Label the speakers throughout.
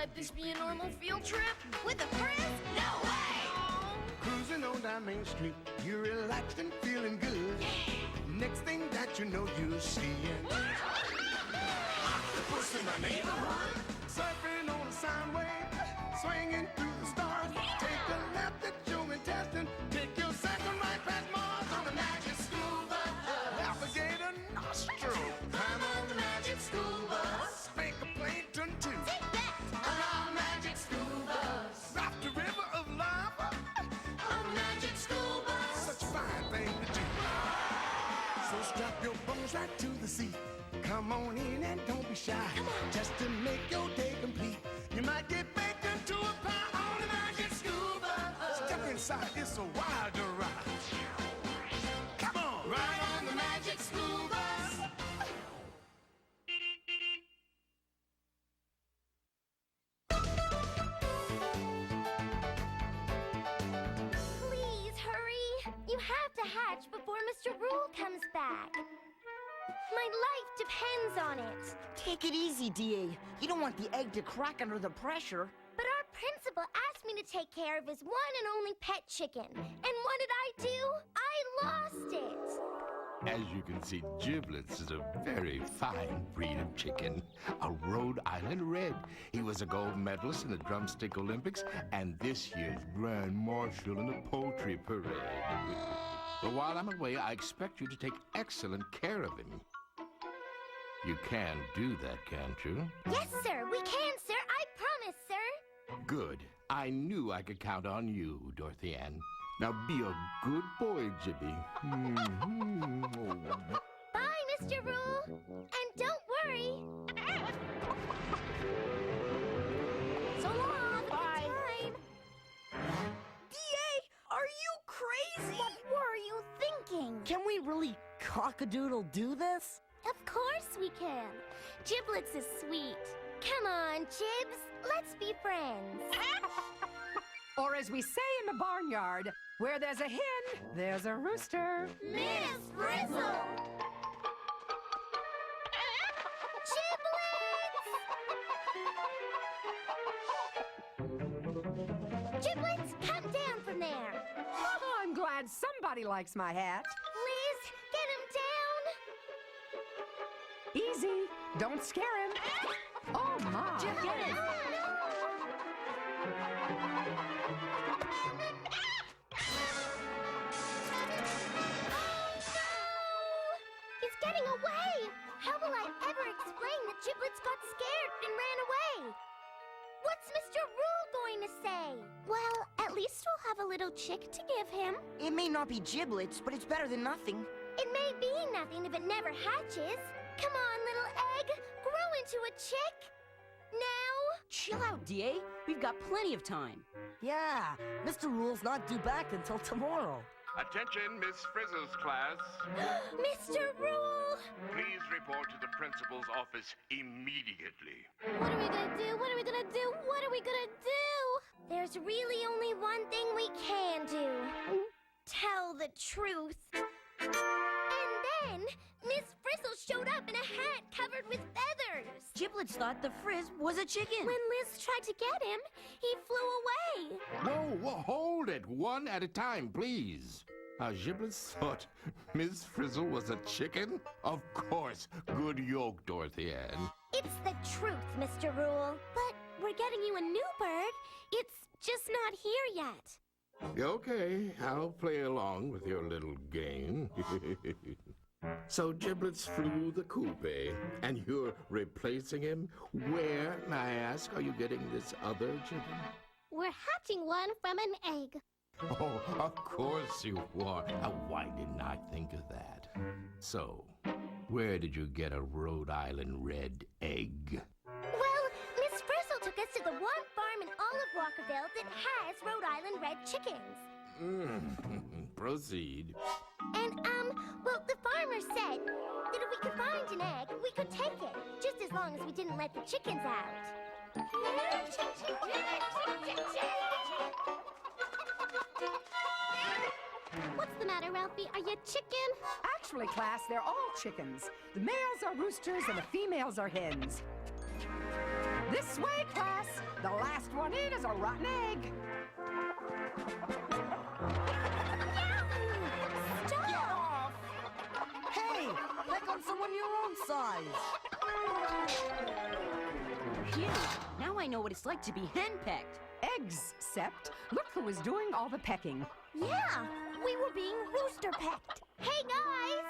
Speaker 1: let this be a normal field trip? With a Frizz? No way!
Speaker 2: Cruising on down Main Street, you're relaxed and feeling good.
Speaker 1: Yeah!
Speaker 2: Next thing that you know, you're seeing octopus in the neighborhood. Surfing on a sound wave, swinging through the stars. Take a left at your intestine, take your second right past Mars on the magic school bus. Alligator nostril, climb on the magic school bus. Spank a plankton too.
Speaker 1: Take that!
Speaker 2: On our magic school bus. Raft the river of lava on the magic school bus. Such a fine thing to do. So strap your bones right to the seat. Come on in and don't be shy. Just to make your day complete. You might get baked into a pie on the magic school bus. Step inside, it's a wilder ride. Come on, ride on the magic school bus.
Speaker 3: Please hurry. You have to hatch before Mr. Rule comes back. My life depends on it.
Speaker 4: Take it easy, DA. You don't want the egg to crack under the pressure.
Speaker 3: But our principal asked me to take care of his one and only pet chicken. And what did I do? I lost it.
Speaker 5: As you can see, Giblets is a very fine breed of chicken. A Rhode Island Red. He was a gold medalist in the Drumstick Olympics and this year's Grand Marshal in the Poultry Parade. But while I'm away, I expect you to take excellent care of him. You can do that, can't you?
Speaker 3: Yes, sir. We can, sir. I promise, sir.
Speaker 5: Good. I knew I could count on you, Dorothy Ann. Now be a good boy, Jibby.
Speaker 3: Bye, Mr. Rule. And don't worry. So long.
Speaker 4: Bye.
Speaker 3: Time.
Speaker 4: DA, are you crazy?
Speaker 3: What were you thinking?
Speaker 4: Can we really cock-a-doodle do this?
Speaker 3: Of course we can. Giblets is sweet. Come on, Jibs. Let's be friends.
Speaker 6: Or as we say in the barnyard, where there's a hen, there's a rooster.
Speaker 3: Miss Frizzle! Giblets! Giblets, come down from there.
Speaker 6: Oh, I'm glad somebody likes my hat.
Speaker 3: Liz, get him down.
Speaker 6: Easy. Don't scare him. Oh, my.
Speaker 3: Get him. He's getting away! How will I ever explain that Giblets got scared and ran away? What's Mr. Rule going to say? Well, at least we'll have a little chick to give him.
Speaker 4: It may not be Giblets, but it's better than nothing.
Speaker 3: It may be nothing if it never hatches. Come on, little egg, grow into a chick. Now?
Speaker 7: Chill out, DA. We've got plenty of time.
Speaker 4: Yeah, Mr. Rule's not due back until tomorrow.
Speaker 5: Attention, Miss Frizzle's class.
Speaker 3: Mr. Rule!
Speaker 5: Please report to the principal's office immediately.
Speaker 3: What are we gonna do? What are we gonna do? What are we gonna do? There's really only one thing we can do. Tell the truth. And then, Miss Frizzle showed up in a hat covered with feathers.
Speaker 7: Giblets thought the Frizz was a chicken.
Speaker 3: When Liz tried to get him, he flew away.
Speaker 5: Whoa, hold it. One at a time, please. Giblets thought Miss Frizzle was a chicken? Of course. Good Yolk, Dorothy Ann.
Speaker 3: It's the truth, Mr. Rule. But we're getting you a new bird. It's just not here yet.
Speaker 5: Okay, I'll play along with your little game. So Giblets flew the coop, and you're replacing him? Where, may I ask, are you getting this other chicken?
Speaker 3: We're hatching one from an egg.
Speaker 5: Oh, of course you are. Why didn't I think of that? So, where did you get a Rhode Island Red egg?
Speaker 3: Well, Miss Frizzle took us to the one farm in all of Walkerville that has Rhode Island Red chickens.
Speaker 5: Proceed.
Speaker 3: And, well, the farmer said that if we could find an egg, we could take it, just as long as we didn't let the chickens out. What's the matter, Ralphie? Are you chicken?
Speaker 6: Actually, class, they're all chickens. The males are roosters and the females are hens. This way, class. The last one in is a rotten egg.
Speaker 4: Stop! Hey, pick on someone your own size.
Speaker 7: Phew, now I know what it's like to be henpecked.
Speaker 6: Except, look who was doing all the pecking.
Speaker 3: Yeah, we were being rooster pecked. Hey, guys!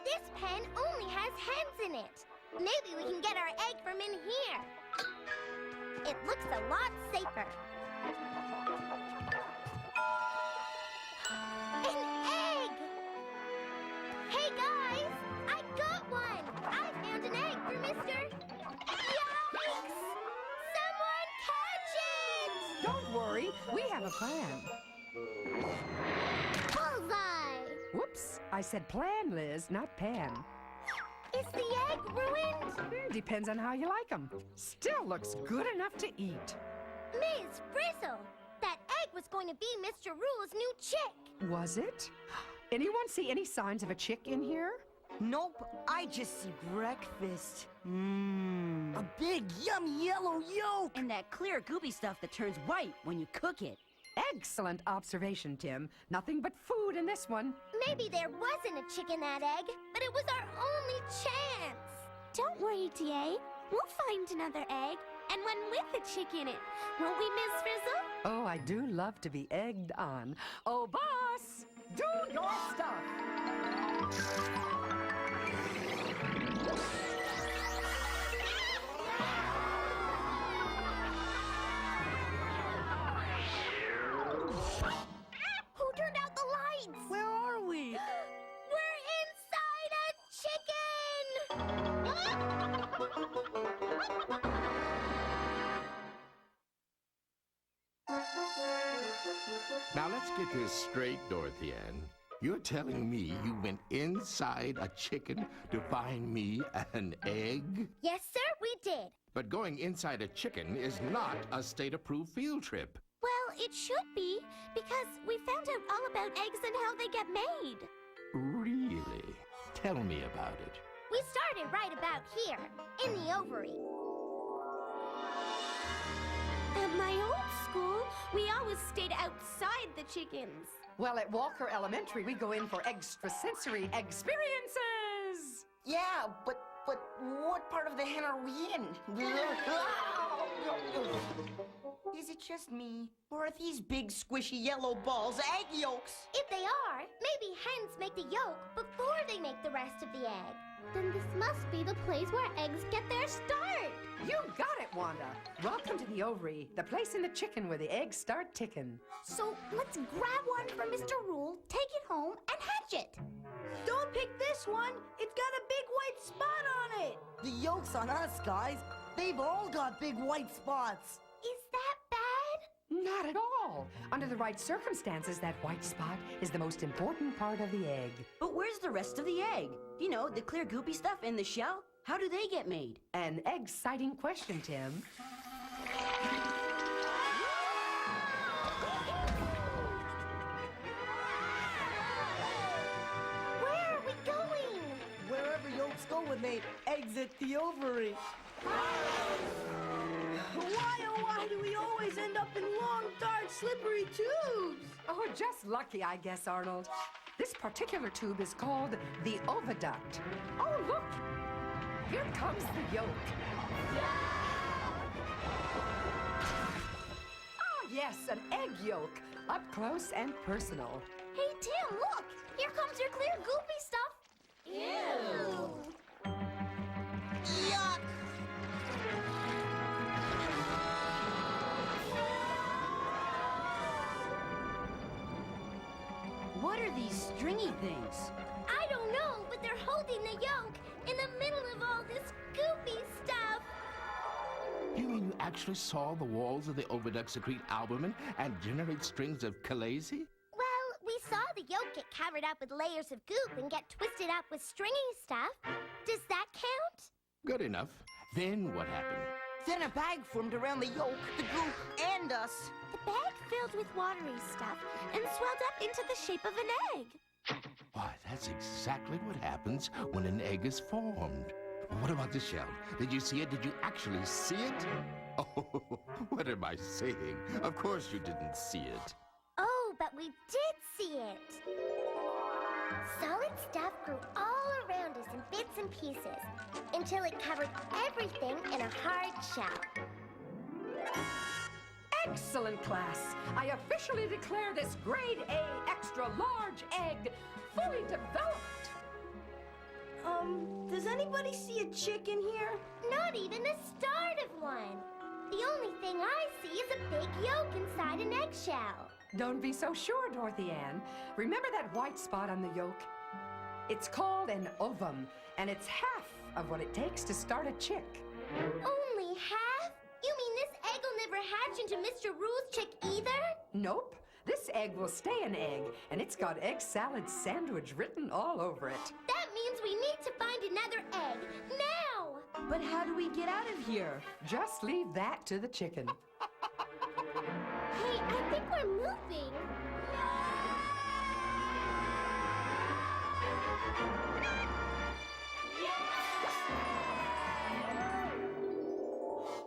Speaker 3: This pen only has hens in it. Maybe we can get our egg from in here. It looks a lot safer. An egg! Hey, guys! I got one! I found an egg for Mr. Yikes! Someone catch it!
Speaker 6: Don't worry, we have a plan.
Speaker 3: Bullseye!
Speaker 6: Whoops, I said plan, Liz, not pan.
Speaker 3: Is the egg ruined?
Speaker 6: Depends on how you like them. Still looks good enough to eat.
Speaker 3: Ms. Frizzle, that egg was going to be Mr. Rule's new chick.
Speaker 6: Was it? Anyone see any signs of a chick in here?
Speaker 4: Nope, I just see breakfast. A big, yummy yellow yolk.
Speaker 7: And that clear goopy stuff that turns white when you cook it.
Speaker 6: Excellent observation, Tim. Nothing but food in this one.
Speaker 3: Maybe there wasn't a chick in that egg, but it was our only chance. Don't worry, DA. We'll find another egg, and one with a chick in it. Won't we, Miss Frizzle?
Speaker 6: Oh, I do love to be egged on. Oh, boss, do your stuff.
Speaker 3: Who turned out the lights?
Speaker 4: Where are we?
Speaker 3: We're inside a chicken!
Speaker 5: Now let's get this straight, Dorothy Ann. You're telling me you went inside a chicken to find me an egg?
Speaker 3: Yes, sir, we did.
Speaker 5: But going inside a chicken is not a state-approved field trip.
Speaker 3: Well, it should be, because we found out all about eggs and how they get made.
Speaker 5: Really? Tell me about it.
Speaker 3: We started right about here, in the ovary. At my old school, we always stayed outside the chickens.
Speaker 6: Well, at Walker Elementary, we go in for extrasensory experiences.
Speaker 4: Yeah, but what part of the hen are we in? Is it just me? Or are these big, squishy yellow balls egg yolks?
Speaker 3: If they are, maybe hens make the yolk before they make the rest of the egg. Then this must be the place where eggs get their start.
Speaker 6: You got it, Wanda. Welcome to the ovary, the place in the chicken where the eggs start ticking.
Speaker 3: So let's grab one from Mr. Rule, take it home, and hatch it.
Speaker 8: Don't pick this one. It's got a big white spot on it.
Speaker 4: The yolk's on us, guys. They've all got big white spots.
Speaker 3: Is that bad?
Speaker 6: Not at all. Under the right circumstances, that white spot is the most important part of the egg.
Speaker 7: But where's the rest of the egg? You know, the clear goopy stuff in the shell? How do they get made?
Speaker 6: An exciting question, Tim.
Speaker 3: Where are we going?
Speaker 4: Wherever yolks go when they exit the ovary.
Speaker 8: Why do we always end up in long, dark, slippery tubes?
Speaker 6: Oh, just lucky, I guess, Arnold. This particular tube is called the oviduct. Oh, look! Here comes the yolk. Ah, yes, an egg yolk. Up close and personal.
Speaker 3: Hey, Tim, look! Here comes your clear goopy stuff. Ew!
Speaker 4: Yuck!
Speaker 7: What are these stringy things?
Speaker 3: I don't know, but they're holding the yolk in the middle of all this goopy stuff.
Speaker 5: You mean you actually saw the walls of the oviduct secrete albumin and generate strings of chalazi?
Speaker 3: Well, we saw the yolk get covered up with layers of goop and get twisted up with stringy stuff. Does that count?
Speaker 5: Good enough. Then what happened?
Speaker 4: Then a bag formed around the yolk, the goop, and us.
Speaker 3: The bag filled with watery stuff and swelled up into the shape of an egg.
Speaker 5: Why, that's exactly what happens when an egg is formed. What about the shell? Did you see it? Did you actually see it? Oh, what am I saying? Of course you didn't see it.
Speaker 3: Oh, but we did see it. Solid stuff grew all around us in bits and pieces until it covered everything in a hard shell.
Speaker 6: Excellent, class. I officially declare this grade A extra large egg fully developed.
Speaker 8: Does anybody see a chicken here?
Speaker 3: Not even the start of one. The only thing I see is a big yolk inside an eggshell.
Speaker 6: Don't be so sure, Dorothy Ann. Remember that white spot on the yolk? It's called an ovum, and it's half of what it takes to start a chick.
Speaker 3: Only half? You mean this egg will never hatch into Mr. Rule's chick either?
Speaker 6: Nope. This egg will stay an egg, and it's got egg salad sandwich written all over it.
Speaker 3: That means we need to find another egg now!
Speaker 7: But how do we get out of here?
Speaker 6: Just leave that to the chicken.
Speaker 3: Hey, I think we're moving.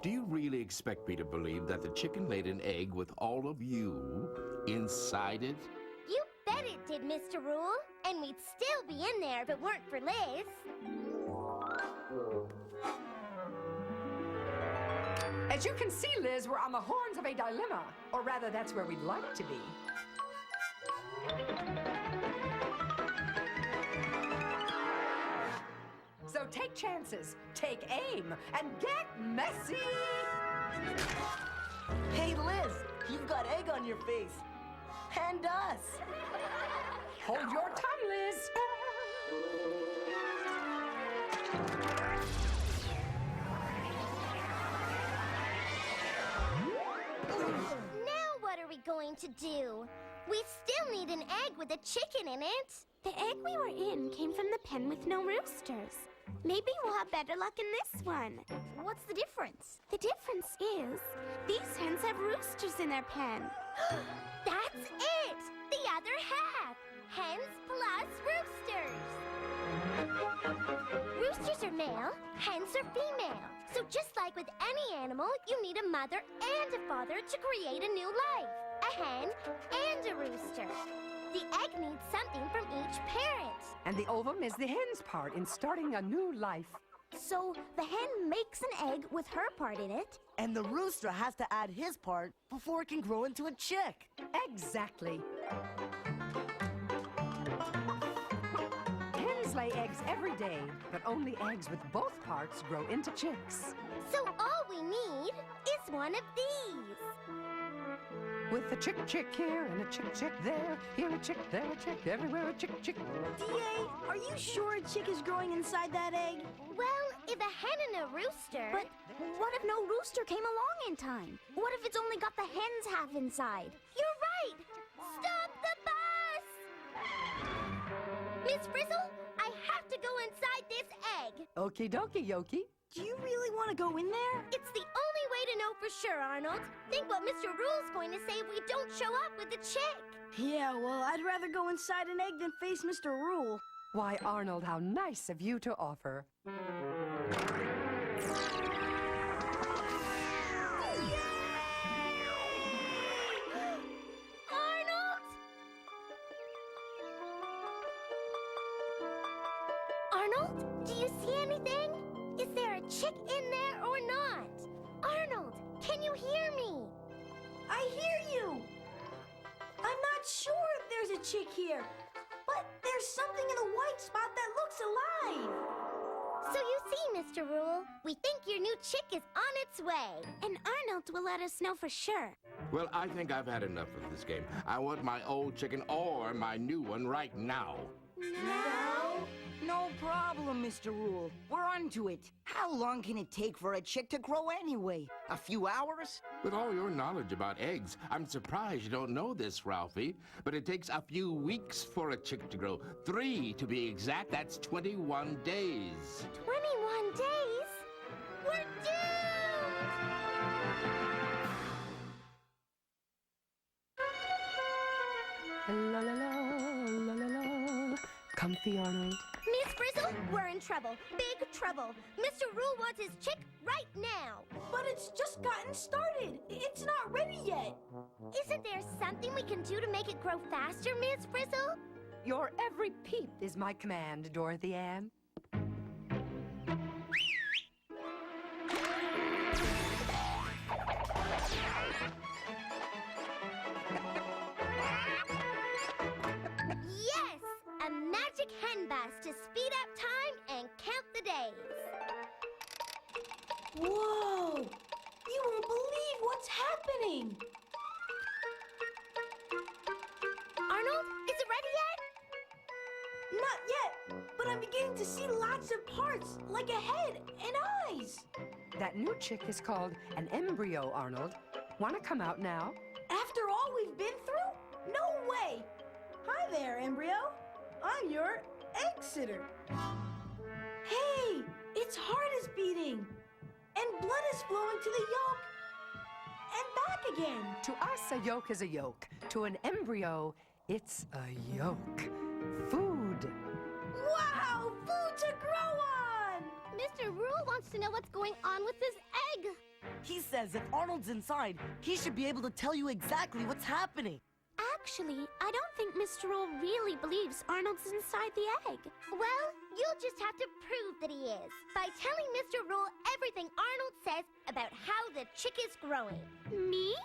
Speaker 5: Do you really expect me to believe that the chicken laid an egg with all of you inside it?
Speaker 3: You bet it did, Mr. Rule. And we'd still be in there if it weren't for Liz.
Speaker 6: As you can see, Liz, we're on the horns of a dilemma. Or rather, that's where we'd like to be. So take chances, take aim, and get messy!
Speaker 4: Hey, Liz, you've got egg on your face. And us.
Speaker 6: Hold your tongue, Liz.
Speaker 3: Now what are we going to do? We still need an egg with a chicken in it. The egg we were in came from the pen with no roosters. Maybe we'll have better luck in this one. What's the difference? The difference is these hens have roosters in their pen. That's it! The other half! Hens plus roosters! Roosters are male, hens are female. So just like with any animal, you need a mother and a father to create a new life. A hen and a rooster. The egg needs something from each parent.
Speaker 6: And the ovum is the hen's part in starting a new life.
Speaker 3: So the hen makes an egg with her part in it.
Speaker 4: And the rooster has to add his part before it can grow into a chick.
Speaker 6: Exactly. Hens lay eggs every day, but only eggs with both parts grow into chicks.
Speaker 3: So all we need is one of these.
Speaker 6: With a chick here and a chick there, here a chick, there a chick, everywhere a chick.
Speaker 8: DA, are you sure a chick is growing inside that egg?
Speaker 3: Well, if a hen and a rooster...
Speaker 9: But what if no rooster came along in time? What if it's only got the hen's half inside?
Speaker 3: You're right! Stop the bus! Miss Frizzle, I have to go inside this egg.
Speaker 6: Okie dokie, Yoki.
Speaker 8: Do you really want to go in there?
Speaker 3: It's the only way to know for sure, Arnold. Think what Mr. Rule's going to say if we don't show up with the chick.
Speaker 8: Yeah, well, I'd rather go inside an egg than face Mr. Rule.
Speaker 6: Why, Arnold, how nice of you to offer.
Speaker 3: Arnold, do you see anything? Is there a chick in there or not? Arnold, can you hear me?
Speaker 8: I hear you. I'm not sure if there's a chick here, but there's something in the white spot that looks alive.
Speaker 3: So you see, Mr. Rule, we think your new chick is on its way.
Speaker 9: And Arnold will let us know for sure.
Speaker 5: Well, I think I've had enough of this game. I want my old chicken or my new one right now.
Speaker 4: Now? No problem, Mr. Rule. We're onto it. How long can it take for a chick to grow anyway? A few hours?
Speaker 5: With all your knowledge about eggs, I'm surprised you don't know this, Ralphie. But it takes a few weeks for a chick to grow. 3 to be exact. That's 21 days.
Speaker 3: 21 days? We're doomed!
Speaker 6: La la la la la la. Comfy, Arnold.
Speaker 3: Miss Frizzle! Frizzle, we're in trouble. Big trouble. Mr. Rule wants his chick right now.
Speaker 8: But it's just gotten started. It's not ready yet.
Speaker 3: Isn't there something we can do to make it grow faster, Miss Frizzle?
Speaker 6: Your every peep is my command, Dorothy Ann.
Speaker 3: Yes! A magic hen bus to speed up time and count the days.
Speaker 8: Whoa! You won't believe what's happening.
Speaker 3: Arnold, is it ready yet?
Speaker 8: Not yet, but I'm beginning to see lots of parts, like a head and eyes.
Speaker 6: That new chick is called an embryo, Arnold. Want to come out now?
Speaker 8: After all we've been through? No way! Hi there, embryo. I'm your egg sitter. Hey, its heart is beating, and blood is flowing to the yolk and back again.
Speaker 6: To us, a yolk is a yolk. To an embryo, it's a yolk. Food.
Speaker 8: Wow, food to grow on!
Speaker 3: Mr. Rule wants to know what's going on with this egg.
Speaker 10: He says if Arnold's inside, he should be able to tell you exactly what's happening.
Speaker 9: Actually, I don't think Mr. Rule really believes Arnold's inside the egg.
Speaker 3: Well, you'll just have to prove that he is by telling Mr. Rule everything Arnold says about how the chick is growing.
Speaker 9: Me?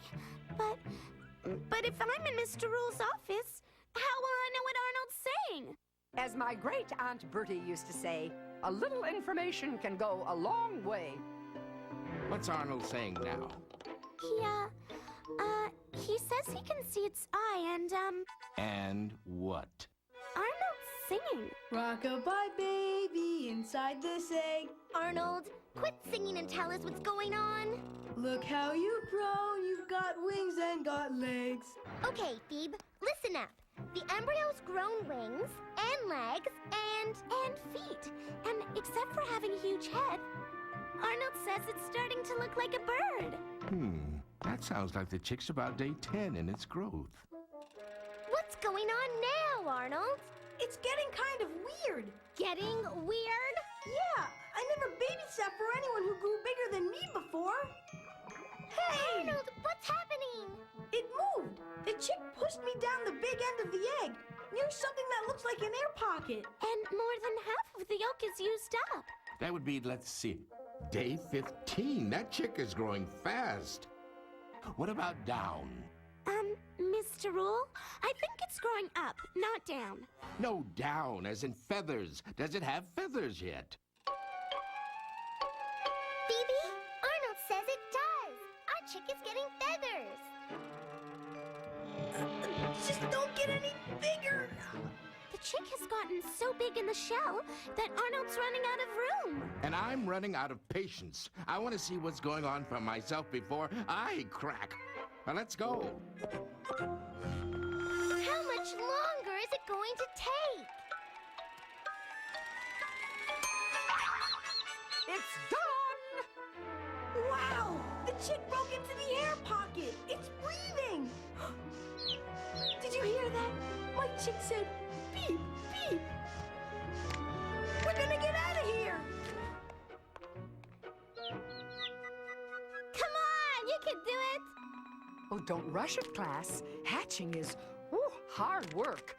Speaker 9: But if I'm in Mr. Rule's office, how will I know what Arnold's saying?
Speaker 6: As my great Aunt Bertie used to say, a little information can go a long way.
Speaker 5: What's Arnold saying now?
Speaker 9: He says he can see its eye and,
Speaker 5: And what?
Speaker 9: Arnold's singing.
Speaker 8: Rock-a-bye baby inside this egg.
Speaker 3: Arnold, quit singing and tell us what's going on.
Speaker 8: Look how you've grown. You've got wings and got legs.
Speaker 3: Okay, Phoebe, listen up. The embryo's grown wings and legs and
Speaker 9: feet. And except for having a huge head, Arnold says it's starting to look like a bird.
Speaker 5: That sounds like the chick's about day 10 in its growth.
Speaker 3: What's going on now, Arnold?
Speaker 8: It's getting kind of weird.
Speaker 3: Getting weird?
Speaker 8: Yeah, I never babysat for anyone who grew bigger than me before. Hey!
Speaker 3: Arnold, what's happening?
Speaker 8: It moved. The chick pushed me down the big end of the egg, near something that looks like an air pocket.
Speaker 9: And more than half of the yolk is used up.
Speaker 5: That would be, let's see, day 15. That chick is growing fast. What about down?
Speaker 9: Mr. Rule, I think it's growing up, not down.
Speaker 5: No, down, as in feathers. Does it have feathers yet?
Speaker 3: Phoebe, Arnold says it does. Our chick is getting feathers.
Speaker 8: Just don't get any bigger.
Speaker 9: The chick has gotten so big in the shell that Arnold's running out of room.
Speaker 5: And I'm running out of patience. I want to see what's going on for myself before I crack. Now, let's go.
Speaker 3: How much longer is it going to take?
Speaker 6: It's done!
Speaker 8: Wow! The chick broke into the air pocket. It's breathing. Did you hear that? My chick said, beep, beep. We're gonna get out of here.
Speaker 3: Come on, you can do it.
Speaker 6: Oh, don't rush it, class. Hatching is hard work.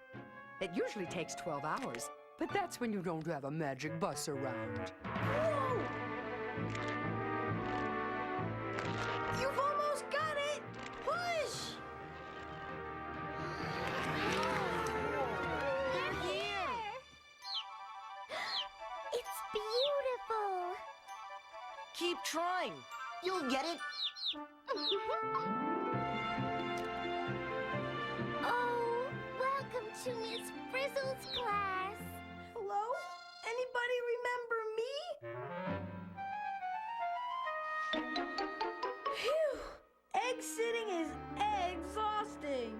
Speaker 6: It usually takes 12 hours, but that's when you don't have a magic bus around.
Speaker 8: Whoa! You've almost got it. Push!
Speaker 3: They're here. It's beautiful.
Speaker 10: Keep trying. You'll get it.
Speaker 3: Oh, welcome to Miss Frizzle's class.
Speaker 8: Hello? Anybody remember me? Phew! Egg sitting is exhausting.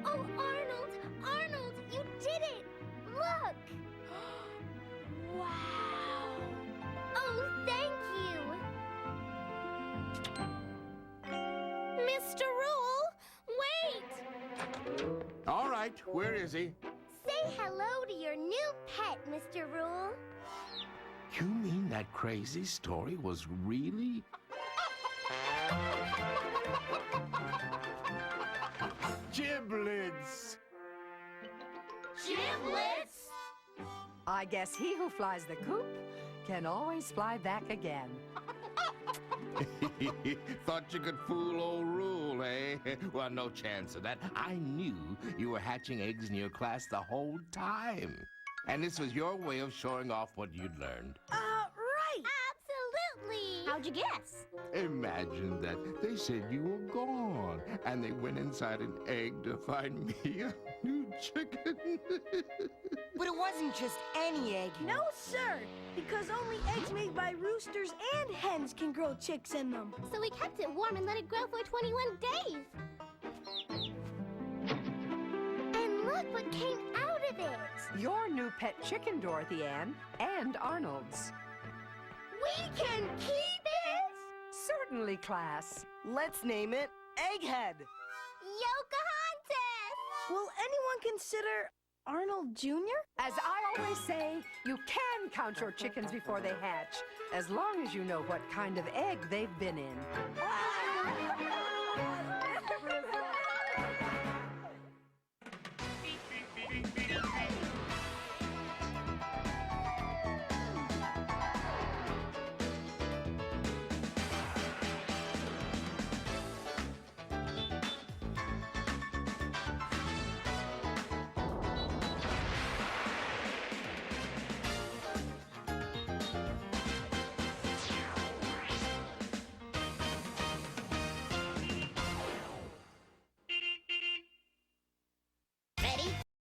Speaker 3: Oh, Arnold, you did it. Look.
Speaker 8: Wow!
Speaker 3: Oh, thank you.
Speaker 9: Mr. Rule,
Speaker 5: right, where is he?
Speaker 3: Say hello to your new pet, Mr. Rule.
Speaker 5: You mean that crazy story was really... Giblets!
Speaker 1: Giblets?
Speaker 6: I guess he who flies the coop can always fly back again.
Speaker 5: Thought you could fool old Rule, eh? Well, no chance of that. I knew you were hatching eggs in your class the whole time. And this was your way of showing off what you'd learned.
Speaker 8: Right.
Speaker 3: Absolutely.
Speaker 9: How'd you guess?
Speaker 5: Imagine that. They said you were gone, and they went inside an egg to find me a new chicken.
Speaker 4: But it wasn't just any egg.
Speaker 8: No, sir. Because only eggs made by roosters and hens can grow chicks in them.
Speaker 3: So we kept it warm and let it grow for 21 days. And look what came out of it.
Speaker 6: Your new pet chicken, Dorothy Ann, and Arnold's.
Speaker 3: We can keep it.
Speaker 6: Certainly, class.
Speaker 10: Let's name it Egghead.
Speaker 3: Yokahontas.
Speaker 8: Will anyone consider Arnold Jr.?
Speaker 6: As I always say, you can count your chickens before they hatch, as long as you know what kind of egg they've been in.